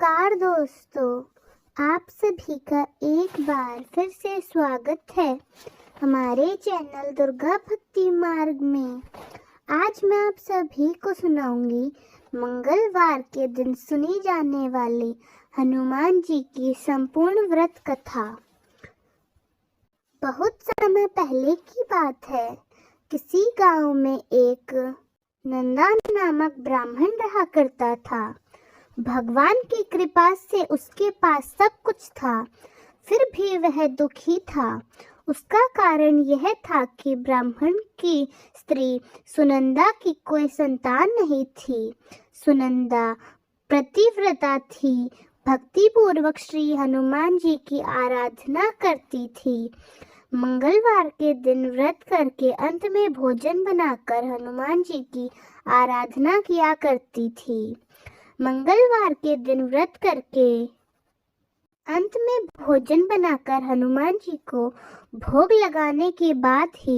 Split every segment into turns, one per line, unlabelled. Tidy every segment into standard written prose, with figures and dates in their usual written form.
नमस्कार दोस्तों, आप सभी का एक बार फिर से स्वागत है हमारे चैनल दुर्गा भक्ति मार्ग में। आज मैं आप सभी को सुनाऊंगी मंगलवार के दिन सुनी जाने वाली हनुमान जी की संपूर्ण व्रत कथा। बहुत समय पहले की बात है, किसी गांव में एक नंदा नामक ब्राह्मण रहा करता था। भगवान की कृपा से उसके पास सब कुछ था, फिर भी वह दुखी था। उसका कारण यह था कि ब्राह्मण की स्त्री सुनंदा की कोई संतान नहीं थी। सुनंदा पतिव्रता थी, भक्ति पूर्वक श्री हनुमान जी की आराधना करती थी। मंगलवार के दिन व्रत करके अंत में भोजन बनाकर हनुमान जी की आराधना किया करती थी। मंगलवार के दिन व्रत करके अंत में भोजन बनाकर हनुमान जी को भोग लगाने के बाद ही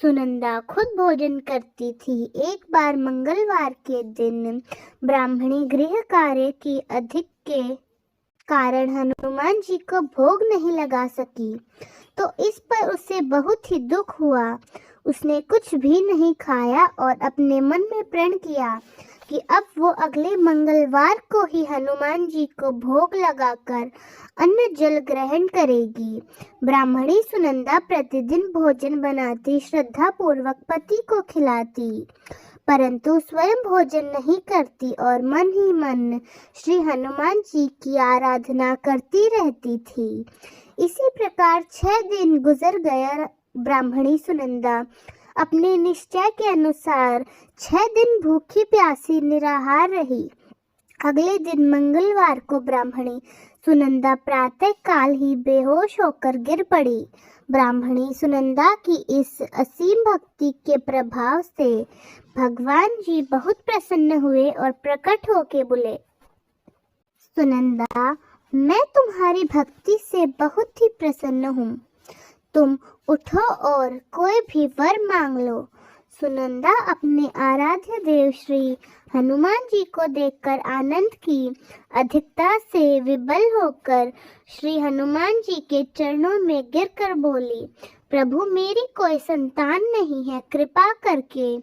सुनंदा खुद भोजन करती थी। एक बार मंगलवार के दिन ब्राह्मणी गृह कार्य की अधिक के कारण हनुमान जी को भोग नहीं लगा सकी, तो इस पर उसे बहुत ही दुख हुआ। उसने कुछ भी नहीं खाया और अपने मन में प्रण किया कि अब वो अगले मंगलवार को ही हनुमान जी को भोग लगाकर अन्न जल ग्रहण करेगी। ब्राह्मणी सुनंदा प्रतिदिन भोजन बनाती, श्रद्धा पूर्वक पति को खिलाती, परंतु स्वयं भोजन नहीं करती और मन ही मन श्री हनुमान जी की आराधना करती रहती थी। इसी प्रकार 6 दिन गुजर गया। ब्राह्मणी सुनंदा अपने निश्चय के अनुसार 6 दिन भूखी प्यासी निराहार रही। अगले दिन मंगलवार को ब्राह्मणी सुनंदा प्रातः काल ही बेहोश होकर गिर पड़ी। ब्राह्मणी सुनंदा की इस असीम भक्ति के प्रभाव से भगवान जी बहुत प्रसन्न हुए और प्रकट होके बोले, सुनंदा, मैं तुम्हारी भक्ति से बहुत ही प्रसन्न हूँ। तुम उठो और कोई भी वर मांग लो। सुनंदा अपने आराध्य देव श्री हनुमान जी को देखकर आनंद की अधिकता से विबल होकर श्री हनुमान जी के चरणों में गिरकर बोली, प्रभु, मेरी कोई संतान नहीं है, कृपा करके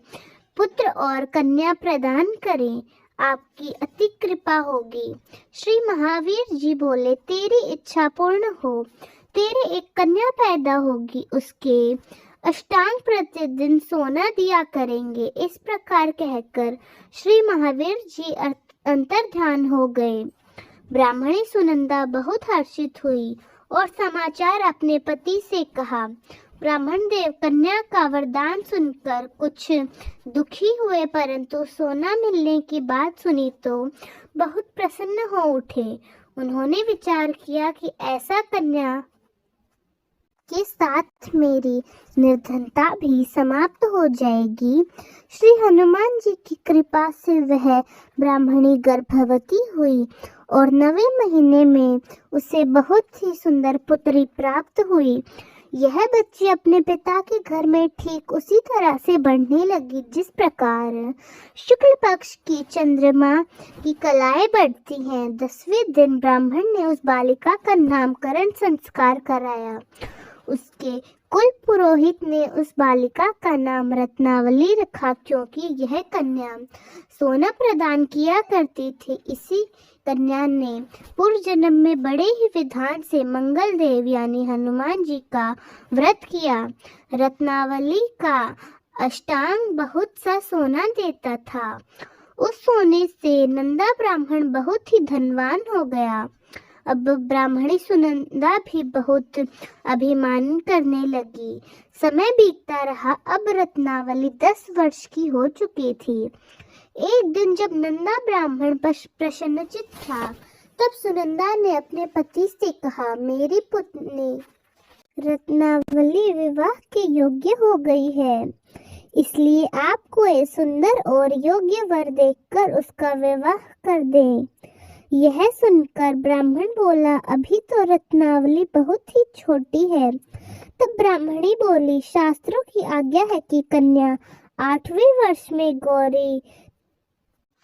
पुत्र और कन्या प्रदान करें, आपकी अति कृपा होगी। श्री महावीर जी बोले, तेरी इच्छा पूर्ण हो, तेरे एक कन्या पैदा होगी, उसके अष्टांग प्रतिदिन सोना दिया करेंगे। इस प्रकार कहकर श्री महावीर जी अंतर्ध्यान हो गए। ब्राह्मणी सुनंदा बहुत हर्षित हुई और समाचार अपने पति से कहा। ब्राह्मण देव कन्या का वरदान सुनकर कुछ दुखी हुए, परंतु सोना मिलने की बात सुनी तो बहुत प्रसन्न हो उठे। उन्होंने विचार किया कि ऐसा कन्या के साथ मेरी निर्धनता भी समाप्त हो जाएगी। श्री हनुमान जी की कृपा से वह ब्राह्मणी गर्भवती हुई और 9वें महीने में उसे बहुत ही सुंदर पुत्री प्राप्त हुई। यह बच्ची अपने पिता के घर में ठीक उसी तरह से बढ़ने लगी जिस प्रकार शुक्ल पक्ष की चंद्रमा की कलाएं बढ़ती हैं। 10वें दिन ब्राह्मण ने उस बालिका का नामकरण संस्कार कराया। उसके कुल पुरोहित ने उस बालिका का नाम रत्नावली रखा, क्योंकि यह कन्या सोना प्रदान किया करती थी। इसी कन्या ने पूर्व जन्म में बड़े ही विधान से मंगल देव यानी हनुमान जी का व्रत किया। रत्नावली का अष्टांग बहुत सा सोना देता था। उस सोने से नंदा ब्राह्मण बहुत ही धनवान हो गया। अब ब्राह्मणी सुनंदा भी बहुत अभिमान करने लगी। समय बीतता रहा। अब रत्नावली 10 वर्ष की हो चुकी थी। एक दिन जब नंदा ब्राह्मण प्रसन्नचित था, तब सुनंदा ने अपने पति से कहा, मेरी पत्नी रत्नावली विवाह के योग्य हो गई है, इसलिए आप कोई सुंदर और योग्य वर देखकर उसका विवाह कर दें। यह सुनकर ब्राह्मण बोला, अभी तो रत्नावली बहुत ही छोटी है। तब ब्राह्मणी बोली, शास्त्रों की आज्ञा है कि कन्या 8वें वर्ष में गौरी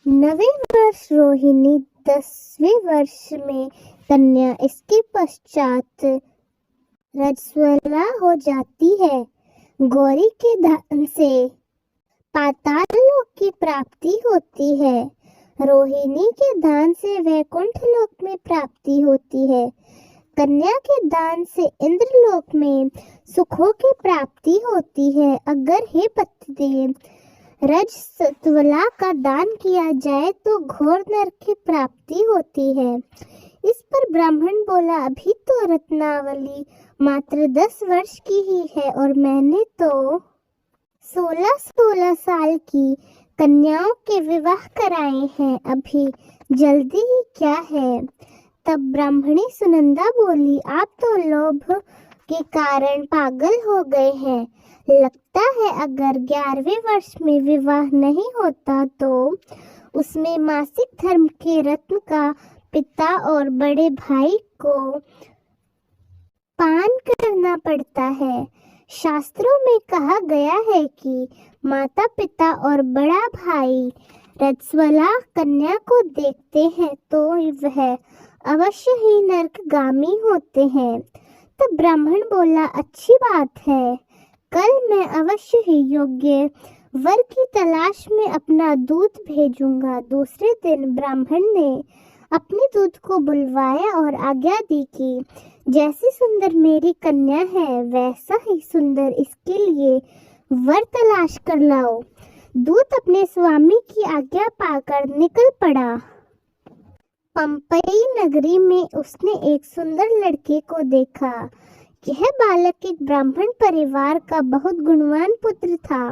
9वें वर्ष रोहिणी, 10वें वर्ष में कन्या, इसके पश्चात रजस्वला हो जाती है। गौरी के दान से पाताल लोक की प्राप्ति होती है। रोहिणी के दान से वैकुंठ लोक में प्राप्ति होती है। कन्या के दान से इंद्रलोक में सुखों की प्राप्ति होती है। अगर हे पतिदेव रजस्वला का दान किया जाए तो घोर नरक की प्राप्ति होती है। इस पर ब्राह्मण बोला, अभी तो रत्नावली मात्र 10 वर्ष की ही है और मैंने तो 16-16 साल की कन्याओं के विवाह कराए हैं, अभी जल्दी ही क्या है। तब ब्राह्मणी सुनंदा बोली, आप तो लोभ के कारण पागल हो गए हैं। लगता है अगर 11वें वर्ष में विवाह नहीं होता तो उसमें मासिक धर्म के रत्न का पिता और बड़े भाई को पान करना पड़ता है। शास्त्रों में कहा गया है कि माता पिता और बड़ा भाई रजस्वला कन्या को देखते हैं तो वह अवश्य ही नरकगामी होते हैं। तब ब्राह्मण बोला, अच्छी बात है, कल मैं अवश्य ही योग्य वर की तलाश में अपना दूत भेजूंगा। दूसरे दिन ब्राह्मण ने अपने दूत को बुलवाया और आज्ञा दी कि जैसी सुंदर मेरी कन्या है वैसा ही सुंदर इसके लिए वर तलाश कर लाओ। दूत अपने स्वामी की आज्ञा पाकर निकल पड़ा। पंपई नगरी में उसने एक सुंदर लड़के को देखा। यह बालक एक ब्राह्मण परिवार का बहुत गुणवान पुत्र था।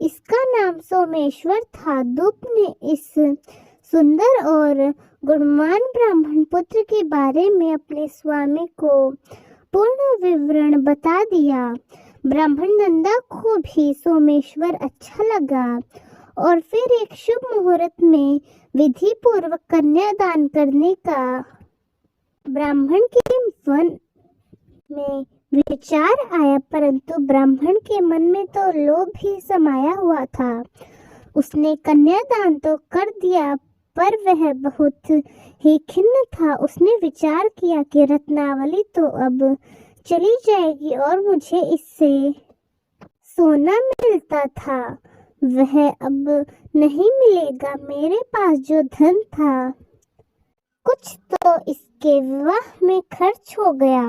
इसका नाम सोमेश्वर था। दूत ने इस सुंदर और गुणवान ब्राह्मण पुत्र के बारे में अपने स्वामी को पूर्ण विवरण बता दिया। ब्राह्मण नंदा को भी सोमेश्वर अच्छा लगा और फिर एक शुभ मुहूर्त में विधि पूर्वक कन्यादान करने का ब्राह्मण के मन में विचार आया, परंतु ब्राह्मण के मन में तो लोभ ही समाया हुआ था। उसने कन्यादान तो कर दिया पर वह बहुत ही खिन्न था। उसने विचार किया कि रत्नावली तो अब चली जाएगी और मुझे इससे सोना मिलता था वह अब नहीं मिलेगा। मेरे पास जो धन था कुछ तो इसके विवाह में खर्च हो गया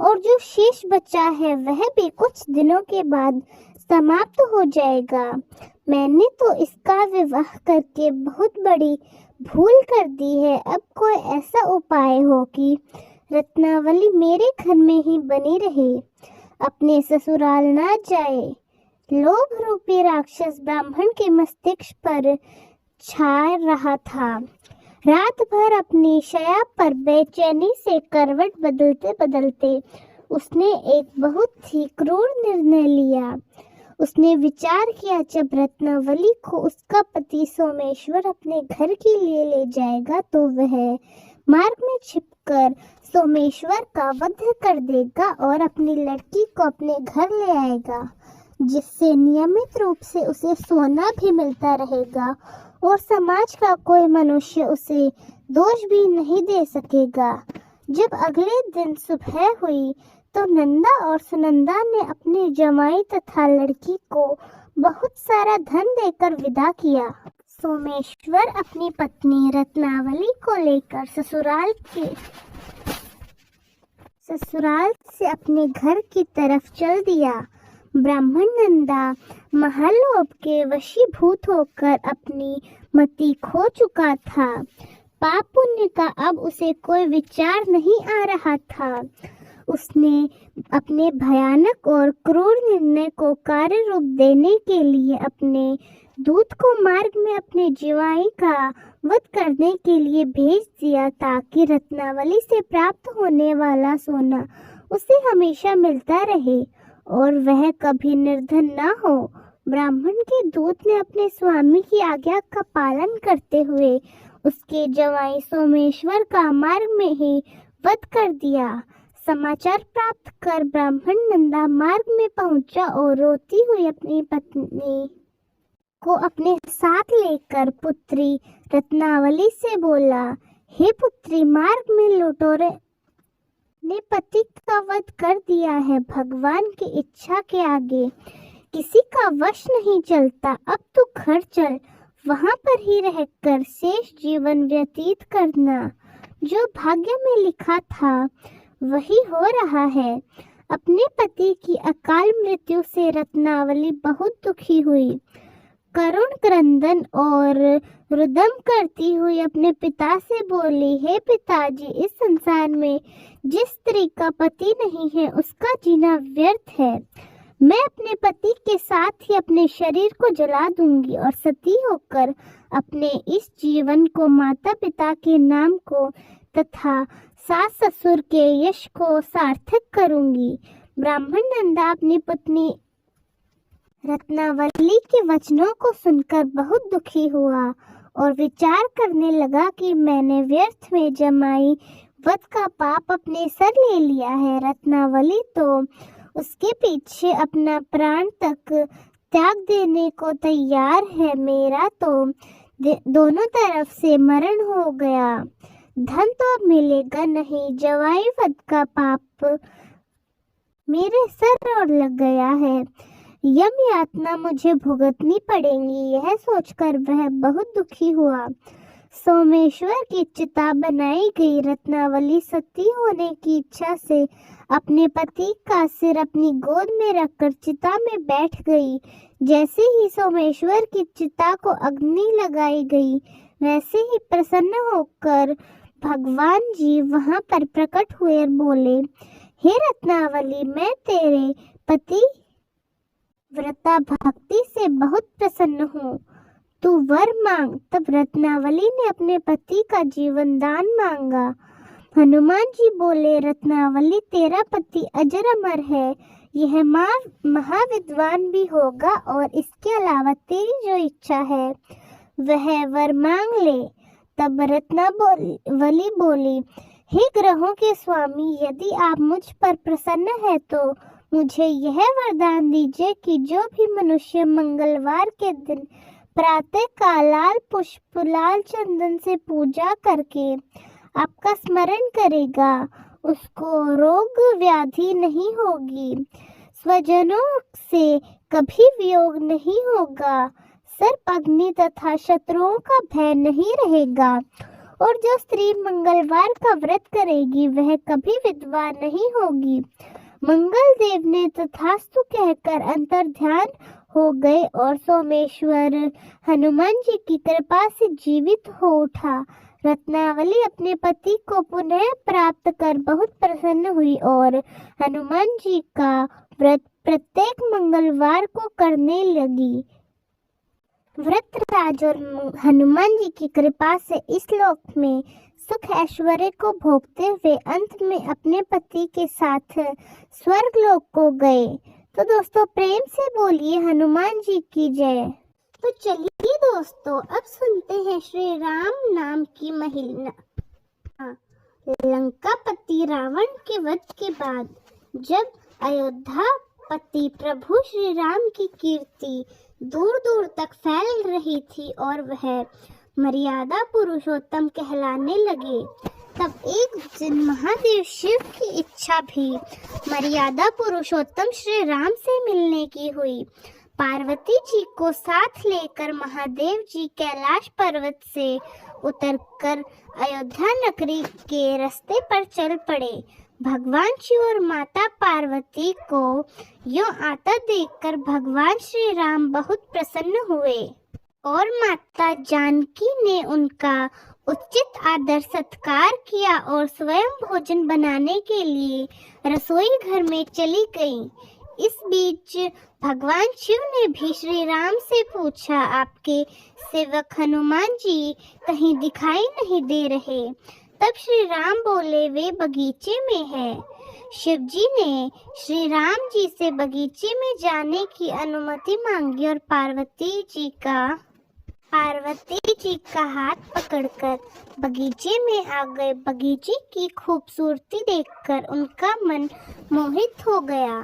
और जो शेष बचा है वह भी कुछ दिनों के बाद समाप्त हो जाएगा। मैंने तो इसका विवाह करके बहुत बड़ी भूल कर दी है। अब कोई ऐसा उपाय हो कि रत्नावली मेरे घर में ही बनी रहे, अपने ससुराल ना जाए। लोभ रूपी राक्षस ब्राह्मण के मस्तिष्क पर छा रहा था। रात भर अपनी शैया पर बेचैनी से करवट बदलते बदलते उसने एक बहुत ही क्रूर निर्णय लिया। उसने विचार किया, जब रत्नावली को उसका पति सोमेश्वर अपने घर के लिए ले जाएगा तो वह मार्ग में छिपकर सोमेश्वर का वध कर देगा और अपनी लड़की को अपने घर ले आएगा, जिससे नियमित रूप से उसे सोना भी मिलता रहेगा और समाज का कोई मनुष्य उसे दोष भी नहीं दे सकेगा। जब अगले दिन सुबह हुई तो नंदा और सुनंदा ने अपने जमाई तथा लड़की को बहुत सारा धन देकर विदा किया। सोमेश्वर अपनी पत्नी रत्नावली को लेकर ससुराल से अपने घर की तरफ चल दिया। ब्राह्मण नंदा महालोभ के वशीभूत होकर अपनी मति खो चुका था। पाप पुण्य का अब उसे कोई विचार नहीं आ रहा था। उसने अपने भयानक और क्रूर निर्णय को कार्य रूप देने के लिए अपने दूत को मार्ग में अपने जीवाई का वध करने के लिए भेज दिया, ताकि रत्नावली से प्राप्त होने वाला सोना उसे हमेशा मिलता रहे और वह कभी निर्धन न हो। ब्राह्मण के दूत ने अपने स्वामी की आज्ञा का पालन करते हुए उसके जवाई सोमेश्वर का मार्ग में ही वध कर दिया। समाचार प्राप्त कर ब्राह्मण नंदा मार्ग में पहुंचा और रोती हुई अपनी पत्नी को अपने साथ लेकर पुत्री रत्नावली से बोला, हे पुत्री, मार्ग में लुटेरे ने पति का वध कर दिया है। भगवान की इच्छा के आगे किसी का वश नहीं चलता। अब तू घर चल, वहां पर ही रहकर शेष जीवन व्यतीत करना। जो भाग्य में लिखा था वही हो रहा है। अपने पति की अकाल मृत्यु से रत्नावली बहुत दुखी हुई। करुण क्रंदन और रुदन करती हुई अपने पिता से बोली, हे पिताजी, इस संसार में जिस स्त्री का पति नहीं है उसका जीना व्यर्थ है। मैं अपने पति के साथ ही अपने शरीर को जला दूंगी और सती होकर अपने इस जीवन को माता पिता के नाम को तथा सास ससुर के यश को सार्थक करूंगी। ब्राह्मण नंदा अपनी पत्नी रत्नावली के वचनों को सुनकर बहुत दुखी हुआ और विचार करने लगा कि मैंने व्यर्थ में जमाई वध का पाप अपने सर ले लिया है। रत्नावली तो उसके पीछे अपना प्राण तक त्याग देने को तैयार है। मेरा तो दोनों तरफ से मरण हो गया। धन तो अब मिलेगा नहीं। जवाई वध का पाप मेरे सर और लग गया है। यम यातना मुझे भुगतनी पड़ेंगी। यह सोचकर वह बहुत दुखी हुआ। सोमेश्वर की चिता बनाई गई। रत्नावली सती होने की इच्छा से अपने पति का सिर अपनी गोद में रखकर चिता में बैठ गई। जैसे ही सोमेश्वर की चिता को अग्नि लगाई गई, वैसे ही प्रसन्न होकर भगवान जी वहां पर प्रकट हुए और बोले, हे रत्नावली, मैं तेरे पति व्रता भक्ति से बहुत प्रसन्न हूँ। तू वर मांग। तब रत्नावली ने अपने पति का जीवन दान मांगा। हनुमान जी बोले, रत्नावली, तेरा पति अजर अमर है। यह महाविद्वान भी होगा और इसके अलावा तेरी जो इच्छा है वह वर मांग ले। तब रत्नावली बोली, हे ग्रहों के स्वामी, यदि आप मुझ पर प्रसन्न है तो मुझे यह वरदान दीजिए कि जो भी मनुष्य मंगलवार के दिन प्रातः काल लाल पुष्प लाल चंदन से पूजा करके आपका स्मरण करेगा, उसको रोग व्याधि नहीं होगी, स्वजनों से कभी वियोग नहीं होगा, सर्प अग्नि तथा शत्रुओं का भय नहीं रहेगा, और जो स्त्री मंगलवार का व्रत करेगी वह कभी विधवा नहीं होगी। मंगल देव ने तथास्तु कहकर अंतर्ध्यान हो गए और सोमेश्वर हनुमान जी की कृपा से जीवित हो उठा। रत्नावली अपने पति को पुनः प्राप्त कर बहुत प्रसन्न हुई और हनुमान जी का व्रत प्रत्येक मंगलवार को करने लगी। व्रतराज और हनुमान जी की कृपा से इस लोक में सुख ऐश्वर्य को भोगते हुए अंत में अपने पति के साथ स्वर्ग लोक को गए। तो दोस्तों, प्रेम से बोलिए हनुमान जी की जय। तो चलिए दोस्तों, अब सुनते हैं श्री राम नाम की महिमा। लंकापति रावण के वध के बाद जब अयोध्या पति प्रभु श्री राम की कीर्ति दूर दूर तक फैल रही थी और वह मर्यादा पुरुषोत्तम कहलाने लगे, तब एक दिन महादेव शिव की इच्छा भी मर्यादा पुरुषोत्तम श्री राम से मिलने की हुई। पार्वती जी को साथ लेकर महादेव जी कैलाश पर्वत से उतरकर अयोध्या नगरी के रास्ते पर चल पड़े। भगवान शिव और माता पार्वती को यूं आता देखकर भगवान श्री राम बहुत प्रसन्न हुए और माता जानकी ने उनका उचित आदर सत्कार किया और स्वयं भोजन बनाने के लिए रसोई घर में चली गई। इस बीच भगवान शिव ने भी श्री राम से पूछा, आपके सेवक हनुमान जी कहीं दिखाई नहीं दे रहे। तब श्री राम बोले, वे बगीचे में है। शिव जी ने श्री राम जी से बगीचे में जाने की अनुमति मांगी और पार्वती पार्वती जी का हाथ पकड़कर बगीचे में आ गए। बगीचे की खूबसूरती देखकर उनका मन मोहित हो गया।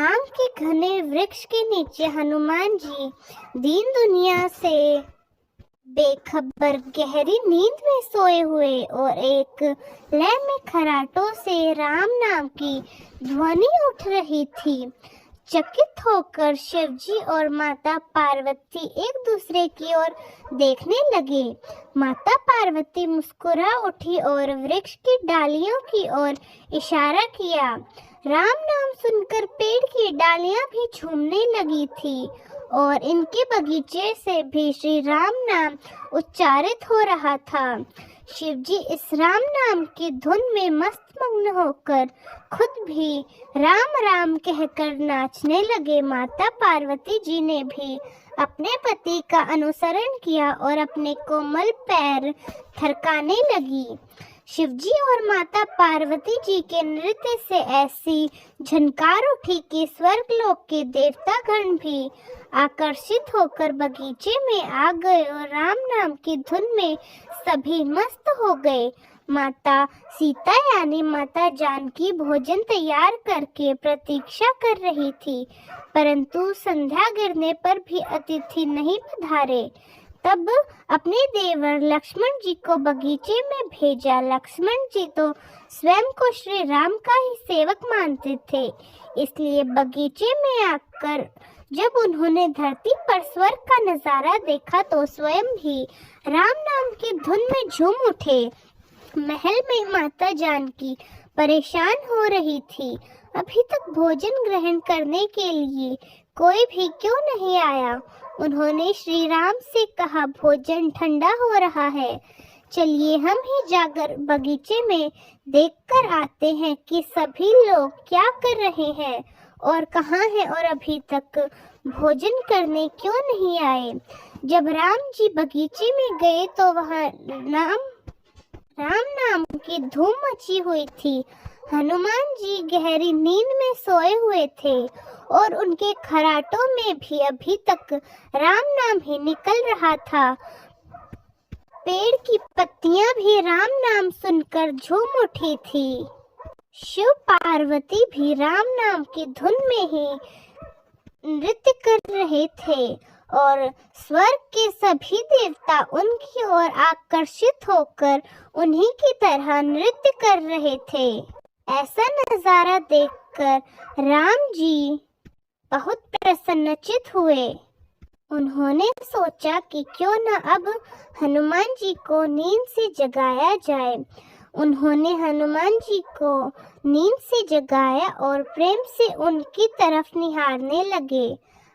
आम के घने वृक्ष के नीचे हनुमान जी दीन दुनिया से बेखबर गहरी नींद में सोए हुए और एक लय में खराटों से राम नाम की ध्वनि उठ रही थी। चकित होकर शिवजी और माता पार्वती एक दूसरे की ओर देखने लगे। माता पार्वती मुस्कुरा उठी और वृक्ष की डालियों की ओर इशारा किया। राम नाम सुनकर पेड़ की डालियां भी झूमने लगी थी और इनके बगीचे से भी श्री राम नाम उच्चारित हो रहा था। शिवजी इस राम नाम की धुन में मस्त मग्न होकर खुद भी राम राम कहकर नाचने लगे। माता पार्वती जी ने भी अपने पति का अनुसरण किया और अपने कोमल पैर थरकाने लगी। शिवजी और माता पार्वती जी के नृत्य से ऐसी झनकार उठी कि स्वर्गलोक के देवतागण भी आकर्षित होकर बगीचे में आ गए और राम नाम की धुन में सभी मस्त हो गए। माता सीता यानी माता जानकी भोजन तैयार करके प्रतीक्षा कर रही थी, परंतु संध्या गिरने पर भी अतिथि नहीं पधारे। तब अपने देवर लक्ष्मण जी को बगीचे में भेजा। लक्ष्मण जी तो स्वयं को श्री राम का ही सेवक मानते थे, इसलिए बगीचे में आकर जब उन्होंने धरती पर स्वर्ग का नजारा देखा तो स्वयं भी राम नाम की धुन में झूम उठे। महल में माता जानकी परेशान हो रही थी। अभी तक भोजन ग्रहण करने के लिए कोई भी क्यों नहीं आया। उन्होंने श्री राम से कहा, भोजन ठंडा हो रहा है, चलिए हम ही जाकर बगीचे में देखकर आते हैं कि सभी लोग क्या कर रहे हैं और कहाँ हैं और अभी तक भोजन करने क्यों नहीं आए। जब राम जी बगीचे में गए तो वहाँ राम नाम की धूम मची हुई थी। हनुमान जी गहरी नींद में सोए हुए थे और उनके खराटों में भी अभी तक राम नाम ही निकल रहा था। पेड़ की पत्तियां भी राम नाम सुनकर झूम उठी थी। शिव पार्वती भी राम नाम की धुन में ही नृत्य कर रहे थे और स्वर्ग के सभी देवता उनकी ओर आकर्षित होकर उन्हीं की तरह नृत्य कर रहे थे। ऐसा नजारा देखकर राम जी बहुत प्रसन्नचित हुए। उन्होंने सोचा कि क्यों न अब हनुमान जी को नींद से जगाया जाए। उन्होंने हनुमान जी को नींद से जगाया और प्रेम से उनकी तरफ निहारने लगे।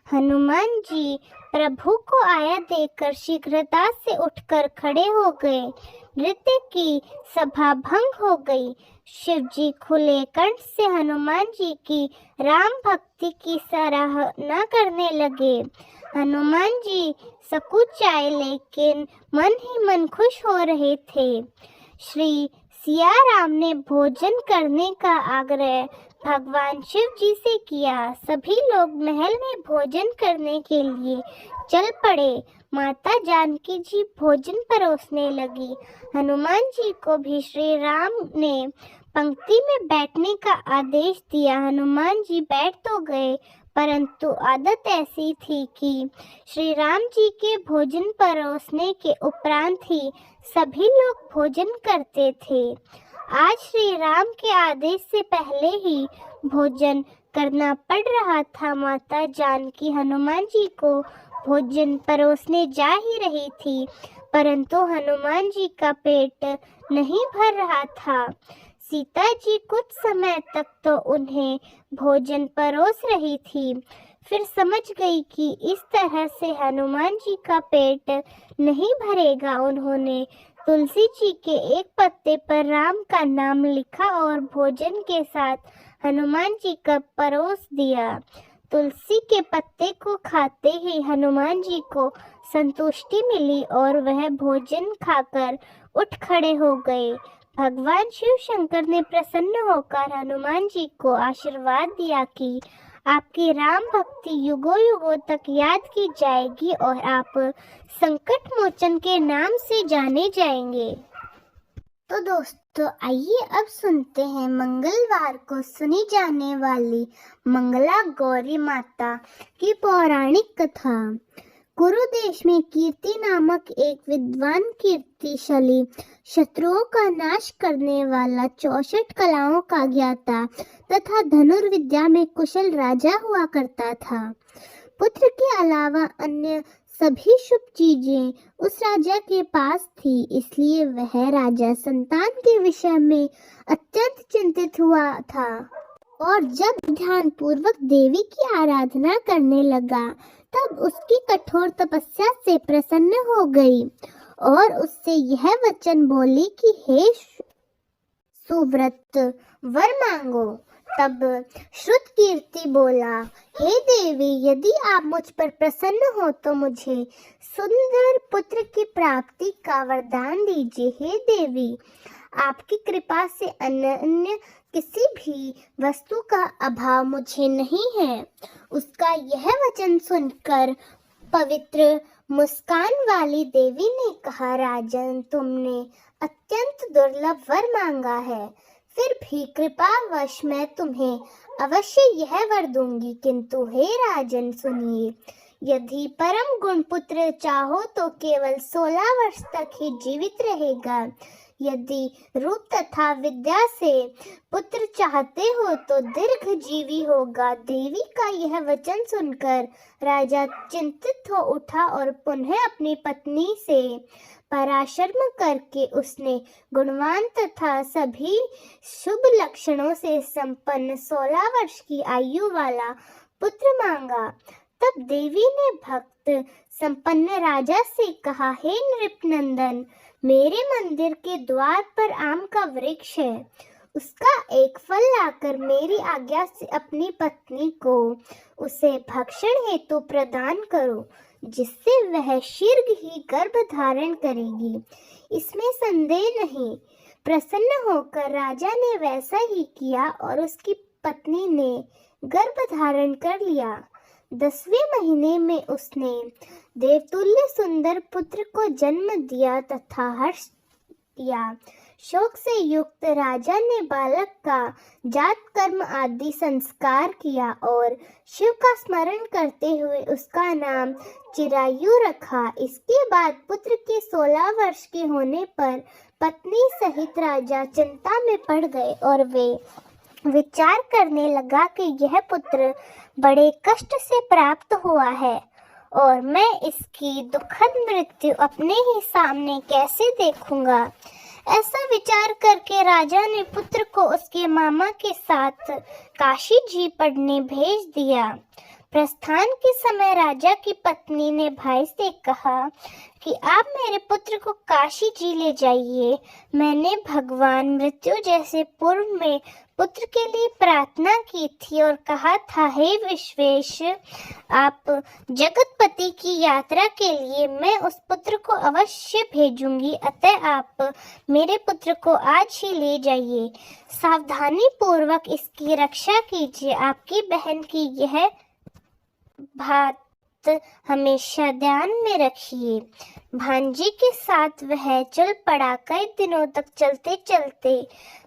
हनुमान जी प्रभु को आया देखकर शीघ्रता से उठकर खड़े हो गए। नृत्य की सभा भंग हो गई। शिवजी खुले कंठ से हनुमान जी की राम भक्ति की सराहना करने लगे। हनुमान जी सकुचाए लेकिन मन ही मन खुश हो रहे थे। श्री सिया राम ने भोजन करने का आग्रह भगवान शिव जी से किया। सभी लोग महल में भोजन करने के लिए चल पड़े। माता जानकी जी भोजन परोसने लगी। हनुमान जी को भी श्री राम ने पंक्ति में बैठने का आदेश दिया। हनुमान जी बैठ तो गए, परंतु आदत ऐसी थी कि श्री राम जी के भोजन परोसने के उपरांत ही सभी लोग भोजन करते थे। आज श्री राम के आदेश से पहले ही भोजन करना पड़ रहा था। माता जानकी हनुमान जी को भोजन परोसने जा ही रही थी, परंतु हनुमान जी का पेट नहीं भर रहा था। सीता जी कुछ समय तक तो उन्हें भोजन परोस रही थी, फिर समझ गई कि इस तरह से हनुमान जी का पेट नहीं भरेगा। उन्होंने तुलसी जी के एक पत्ते पर राम का नाम लिखा और भोजन के साथ हनुमान जी का परोस दिया। तुलसी के पत्ते को खाते ही हनुमान जी को संतुष्टि मिली और वह भोजन खाकर उठ खड़े हो गए। भगवान शिव शंकर ने प्रसन्न होकर हनुमान जी को आशीर्वाद दिया कि आपकी राम भक्ति युगों युगों तक याद की जाएगी और आप संकट मोचन के नाम से जाने जाएंगे। तो दोस्तों आइए अब सुनते हैं मंगलवार को सुनी जाने वाली मंगला गौरी माता की पौराणिक कथा। कुरु देश में कीर्ति नामक एक विद्वान कीर्तिशाली शत्रुओं का नाश करने वाला 64 कलाओं का ज्ञाता तथा धनुर्विद्या में कुशल राजा हुआ करता था। पुत्र के अलावा अन्य सभी शुभ चीजें उस राजा के पास थी, इसलिए वह राजा संतान के विषय में अत्यंत चिंतित हुआ था। और जब ध्यान पूर्वक देवी की आराधना करने लगा तब उसकी कठोर तपस्या से प्रसन्न हो गई और उससे यह वचन बोली कि हे सुव्रत वर मांगो। तब श्रुतकीर्ति बोला, हे देवी, यदि आप मुझ पर प्रसन्न हो तो मुझे सुंदर पुत्र की प्राप्ति का वरदान दीजिए। हे देवी, आपकी कृपा से अन्य किसी भी वस्तु का अभाव मुझे नहीं है। उसका यह वचन सुनकर पवित्र मुस्कान वाली देवी ने कहा, राजन, तुमने अत्यंत दुर्लभ वर मांगा है, फिर भी कृपावश मैं तुम्हें अवश्य यह वर दूंगी। किंतु हे राजन सुनिए, यदि परम गुण पुत्र चाहो तो केवल 16 वर्ष तक ही जीवित रहेगा। यदि रूप तथा विद्या से पुत्र चाहते हो तो दीर्घ जीवी होगा। देवी का यह वचन सुनकर राजा चिंतित हो उठा और पुनः अपनी पत्नी से परामर्श करके उसने गुणवान तथा सभी शुभ लक्षणों से संपन्न 16 वर्ष की आयु वाला पुत्र मांगा। तब देवी ने भक्त संपन्न राजा से कहा, हे नृपनंदन, मेरे मंदिर के द्वार पर आम का वृक्ष है, उसका एक फल लाकर मेरी आज्ञा से अपनी पत्नी को उसे भक्षण हेतु प्रदान करो, जिससे वह शीघ्र ही गर्भ धारण करेगी, इसमें संदेह नहीं। प्रसन्न होकर राजा ने वैसा ही किया और उसकी पत्नी ने गर्भ धारण कर लिया। 10वें महीने में उसने देवतुल्य सुंदर पुत्र को जन्म दिया तथा हर्ष किया। शोक से युक्त राजा ने बालक का जात कर्म आदि संस्कार किया और शिव का स्मरण करते हुए उसका नाम चिरायु रखा। इसके बाद पुत्र के 16 वर्ष के होने पर पत्नी सहित राजा चिंता में पड़ गए और वे विचार करने लगा कि यह पुत्र बड़े कष्ट से प्राप्त हुआ है और मैं इसकी दुखद मृत्यु अपने ही सामने कैसे देखूंगा। ऐसा विचार करके राजा ने पुत्र को उसके मामा के साथ काशी जी पढ़ने भेज दिया। प्रस्थान के समय राजा की पत्नी ने भाई से कहा कि आप मेरे पुत्र को काशी जी ले जाइए। मैंने भगवान मृत्यु जैसे पूर्व में पुत्र के लिए प्रार्थना की थी और कहा था, हे विश्वेश, आप जगतपति की यात्रा के लिए मैं उस पुत्र को अवश्य भेजूंगी, अतः आप मेरे पुत्र को आज ही ले जाइए। सावधानी पूर्वक इसकी रक्षा कीजिए। आपकी बहन की यह बात हमेशा ध्यान में रखिए। भांजी के साथ वह चल पड़ा। कई दिनों तक चलते चलते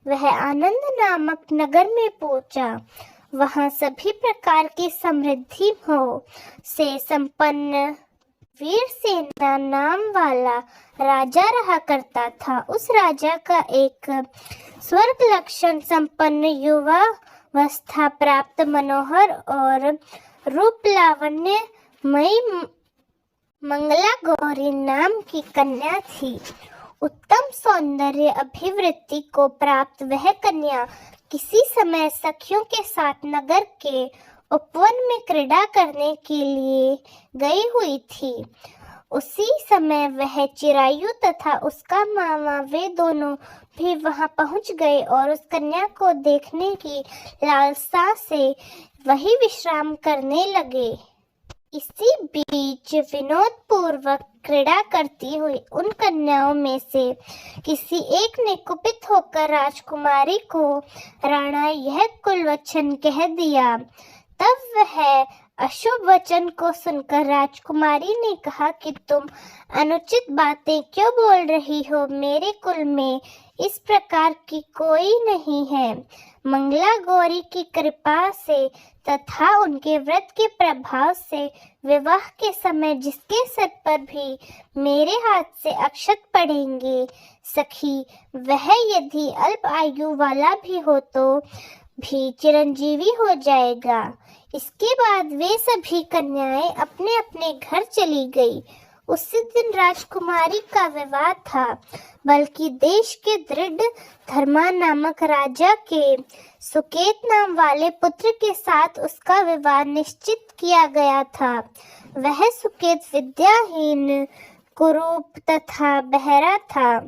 वह आनंद नामक नगर में पहुंचा। वहां सभी प्रकार की समृद्धि हो से संपन्न वीर सेना नाम वाला राजा रहा करता था। उस राजा का एक स्वर्ग लक्षण संपन्न युवावस्था प्राप्त मनोहर और रूप लावण्य मई मंगला गौरी नाम की कन्या थी। उत्तम सौंदर्य अभिवृत्ति को प्राप्त वह कन्या किसी समय सखियों के साथ नगर के उपवन में क्रीड़ा करने के लिए गई हुई थी। उसी समय वह चिरायु तथा उसका मामा वे दोनों भी वहां पहुंच गए और उस कन्या को देखने की लालसा से वही विश्राम करने लगे। इसी बीच विनोद पूर्वक क्रीड़ा करती हुई उन कन्याओं में से किसी एक ने कुपित होकर राजकुमारी को राणा यह कुलवचन कह दिया। तब वह अशुभ वचन को सुनकर राजकुमारी ने कहा कि तुम अनुचित बातें क्यों बोल रही हो? मेरे कुल में इस प्रकार की कोई नहीं है। मंगला गौरी की कृपा से तथा उनके व्रत के प्रभाव से विवाह के समय जिसके सर पर भी मेरे हाथ से अक्षत पड़ेंगे सखी, वह यदि अल्प आयु वाला भी हो तो भी चिरंजीवी हो जाएगा। इसके बाद वे सभी कन्याएं अपने अपने घर चली गई। उसी दिन राजकुमारी का विवाह था, बल्कि देश के दृढ़ धर्मा नामक राजा के सुकेत नाम वाले पुत्र के साथ उसका विवाह निश्चित किया गया था। वह सुकेत विद्याहीन, कुरूप तथा बहरा था।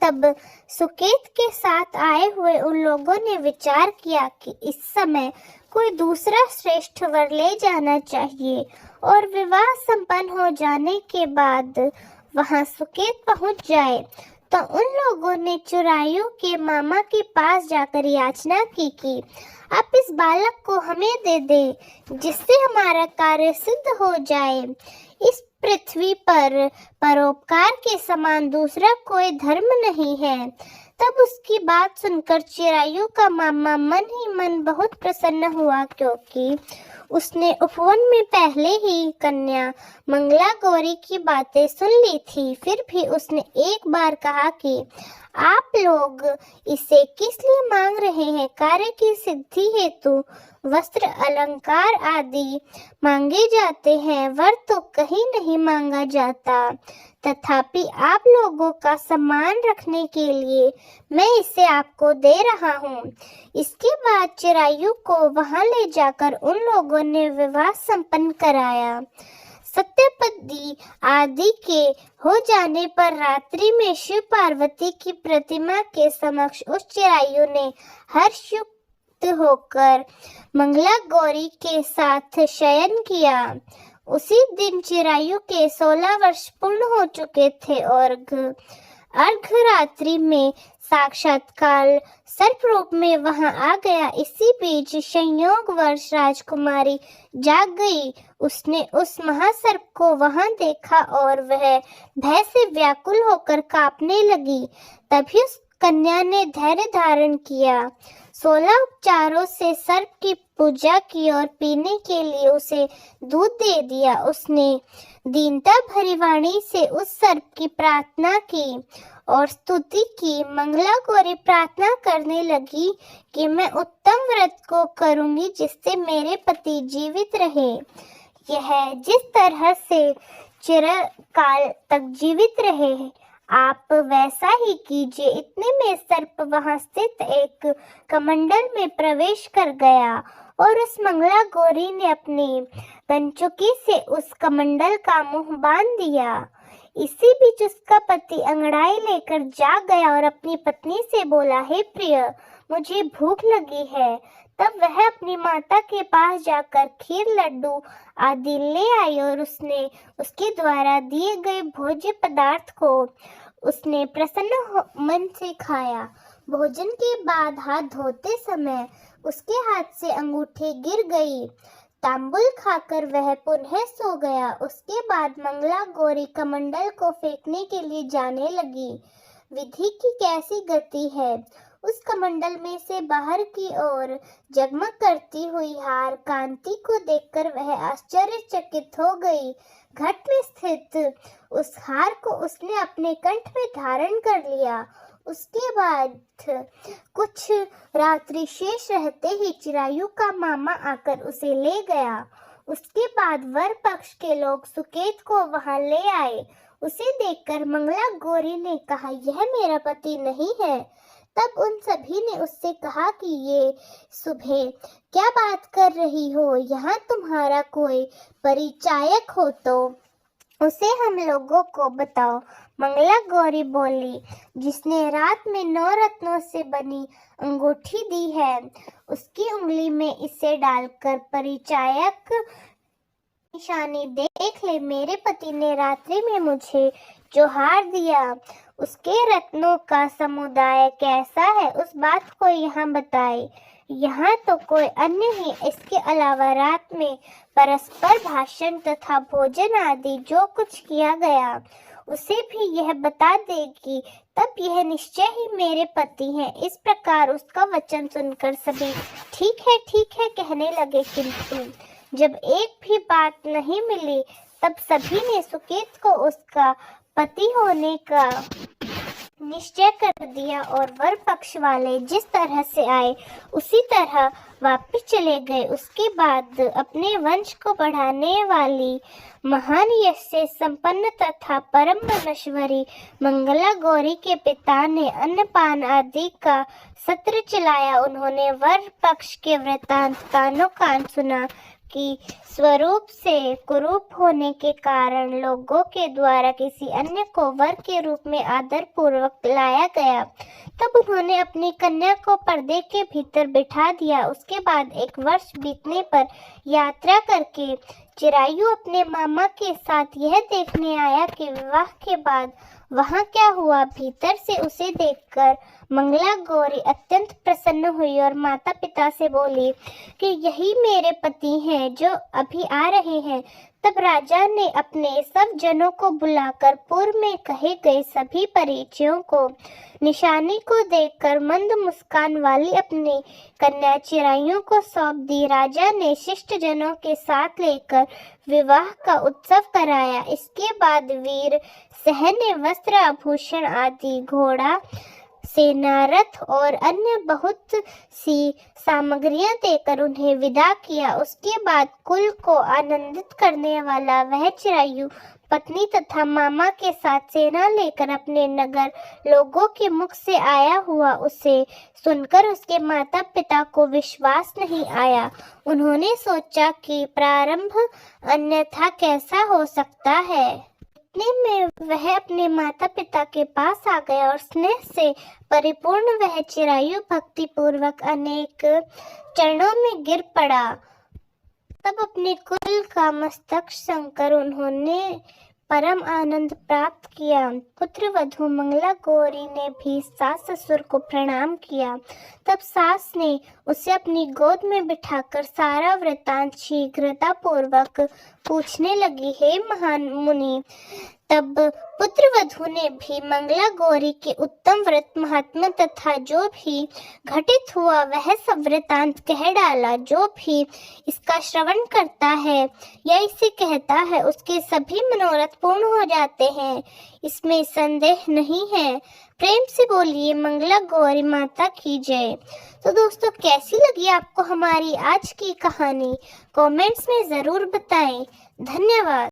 तब सुकेत के साथ आए हुए उन लोगों ने विचार किया कि इस समय कोई दूसरा श्रेष्ठ वर ले जाना चाहिए और विवाह संपन्न हो जाने के बाद वहां सुकेत पहुंच जाए। तो उन लोगों ने चिरायु के मामा के पास जाकर याचना की कि आप इस बालक को हमें दे दें, जिससे हमारा कार्य सिद्ध हो जाए। इस पृथ्वी पर परोपकार के समान दूसरा कोई धर्म नहीं है। तब उसकी बात सुनकर चिरायु का मामा मन ही मन बहुत प्रसन्न हुआ, क्योंकि उसने उपवन में पहले ही कन्या मंगला गौरी की बातें सुन ली थी। फिर भी उसने एक बार कहा कि आप लोग इसे किस लिए मांग रहे हैं? कार्य की सिद्धि हेतु वस्त्र अलंकार आदि मांगे जाते हैं, वर तो कहीं नहीं मांगा जाता। तथापि आप लोगों का सम्मान रखने के लिए मैं इसे आपको दे रहा हूँ। इसके बाद चिरायु को वहां ले जाकर उन लोगों ने विवाह संपन्न कराया। सत्यपति आदि के हो जाने पर रात्रि में शिव पार्वती की प्रतिमा के समक्ष उस चिरायु ने हर्षयुक्त होकर मंगला गौरी के साथ शयन किया। उसी दिन चिरायु के 16 वर्ष पूर्ण हो चुके थे और अर्धरात्रि में साक्षात्कार सर्प रूप में वहां आ गया। इसी बीच संयोगवश राजकुमारी जाग गई। उसने उस महासर्प को वहां देखा और वह भय से व्याकुल होकर कांपने लगी। तभी उस कन्या ने धैर्य धारण किया, 16 उपचारों से सर्प की पूजा की और पीने के लिए उसे दूध दे दिया। उसने दीनता भरी वाणी से उस सर्प की प्रार्थना की और स्तुति की। मंगला गौरी प्रार्थना करने लगी कि मैं उत्तम व्रत को करूंगी जिससे मेरे पति जीवित रहे। यह जिस तरह से चिरकाल तक जीवित रहे, आप वैसा ही कीजिए। इतने में सर्प वहां स्थित एक कमंडल में प्रवेश कर गया और उस मंगला गौरी ने अपनी कंचुकी से उस कमंडल का मुंह बांध दिया। इसी बीच उसका पति अंगड़ाई लेकर जाग गया और अपनी पत्नी से बोला, हे प्रिय, मुझे भूख लगी है। तब वह अपनी माता के पास जाकर खीर, लड्डू आदि ले आई और उसने उसके द्वारा दिए गए भोज्य पदार्थ को उसने प्रसन्न मन से खाया। भोजन के बाद हाथ धोते समय उसके हाथ से अंगूठी गिर गई। तांबुल खाकर वह पुनः सो गया। उसके बाद मंगला गौरी कमंडल को फेंकने के लिए जाने लगी। विधि की कैसी गति है! उस कमंडल में से बाहर की ओर जगमग करती हुई हार कांति को देखकर वह आश्चर्यचकित हो गई। घट में स्थित उस हार को उसने अपने कंठ में धारण कर लिया। उसके बाद कुछ रात्रि शेष रहते ही चिरायु का मामा आकर उसे ले गया। उसके बाद वर पक्ष के लोग सुकेत को वहां ले आए। उसे देखकर मंगला गौरी ने कहा, यह मेरा पति नहीं है। तब उन सभी ने उससे कहा कि ये सुबह क्या बात कर रही हो? यहाँ तुम्हारा कोई परिचायक हो तो उसे हम लोगों को बताओ। मंगला गौरी बोली, जिसने रात में 9 रत्नों से बनी अंगूठी दी है, उसकी उंगली में इसे डालकर परिचायक निशानी देख ले। मेरे पति ने रात्रि में मुझे जो हार दिया, उसके रत्नों का समुदाय कैसा है, उस बात को यहाँ बताए। यहाँ तो कोई अन्य ही, इसके अलावा रात में परस्पर भाषण तथा भोजन आदि जो कुछ किया गया उसे भी यह बता देगी, तब यह निश्चय ही मेरे पति हैं। इस प्रकार उसका वचन सुनकर सभी ठीक है कहने लगे, किंतु जब एक भी बात नहीं मिली तब सभी ने सुकेत को उसका पति होने का निश्चय कर दिया और वर पक्ष वाले जिस तरह से आए उसी तरह वापस चले गए। उसके बाद अपने वंश को बढ़ाने वाली महान यश से संपन्न तथा परम मनश्वरी मंगला गौरी के पिता ने अन्नपान आदि का सत्र चलाया। उन्होंने वर पक्ष के वृतांत कानों कान सुना कि स्वरूप से कुरूप होने के कारण लोगों के द्वारा किसी अन्य को वर के रूप में आदर पूर्वक लाया गया। तब उन्होंने अपनी कन्या को पर्दे के भीतर बिठा दिया। उसके बाद 1 वर्ष बीतने पर यात्रा करके चिरायु अपने मामा के साथ यह देखने आया कि विवाह के बाद वहाँ क्या हुआ। भीतर से उसे देखकर मंगला गौरी अत्यंत प्रसन्न हुई और माता पिता से बोली कि यही मेरे पति हैं जो अभी आ रहे हैं। तब राजा ने अपने सब जनों को बुलाकर पूर्व में कहे गए सभी परिचयों को निशानी को देखकर मंद मुस्कान वाली अपनी कन्या चिरायु को सौंप दी। राजा ने शिष्ट जनों के साथ लेकर विवाह का उत्सव कराया। इसके बाद वीर सहने वस्त्र आभूषण आदि घोड़ा सेना रथ और अन्य बहुत सी सामग्रियां देकर उन्हें विदा किया। उसके बाद कुल को आनंदित करने वाला वह चिरायु पत्नी तथा मामा के साथ सेना लेकर अपने नगर लोगों के मुख से आया हुआ। उसे सुनकर उसके माता पिता को विश्वास नहीं आया। उन्होंने सोचा कि प्रारंभ अन्यथा कैसा हो सकता है। इतने में वह अपने माता पिता के पास आ गया और स्नेह से परिपूर्ण वह चिरायु भक्ति पूर्वक अनेक चरणों में गिर पड़ा। तब अपने कुल का मस्तक शंकर उन्होंने परम आनंद प्राप्त किया। पुत्र वधू मंगला गौरी ने भी सास ससुर को प्रणाम किया। तब सास ने उसे अपनी गोद में बिठाकर सारा वृतांत शीघ्रता पूर्वक पूछने लगी। हे महान मुनि, तब पुत्र वधू ने भी मंगला गौरी के उत्तम व्रत महात्मा तथा जो भी घटित हुआ वह सब वृतांत कह डाला। जो भी इसका श्रवण करता है या इसे कहता है उसके सभी मनोरथ पूर्ण हो जाते हैं, इसमें संदेह नहीं है। प्रेम से बोलिए मंगला गौरी माता की जय। तो दोस्तों, कैसी लगी आपको हमारी आज की कहानी? कमेंट्स में जरूर बताएं। धन्यवाद।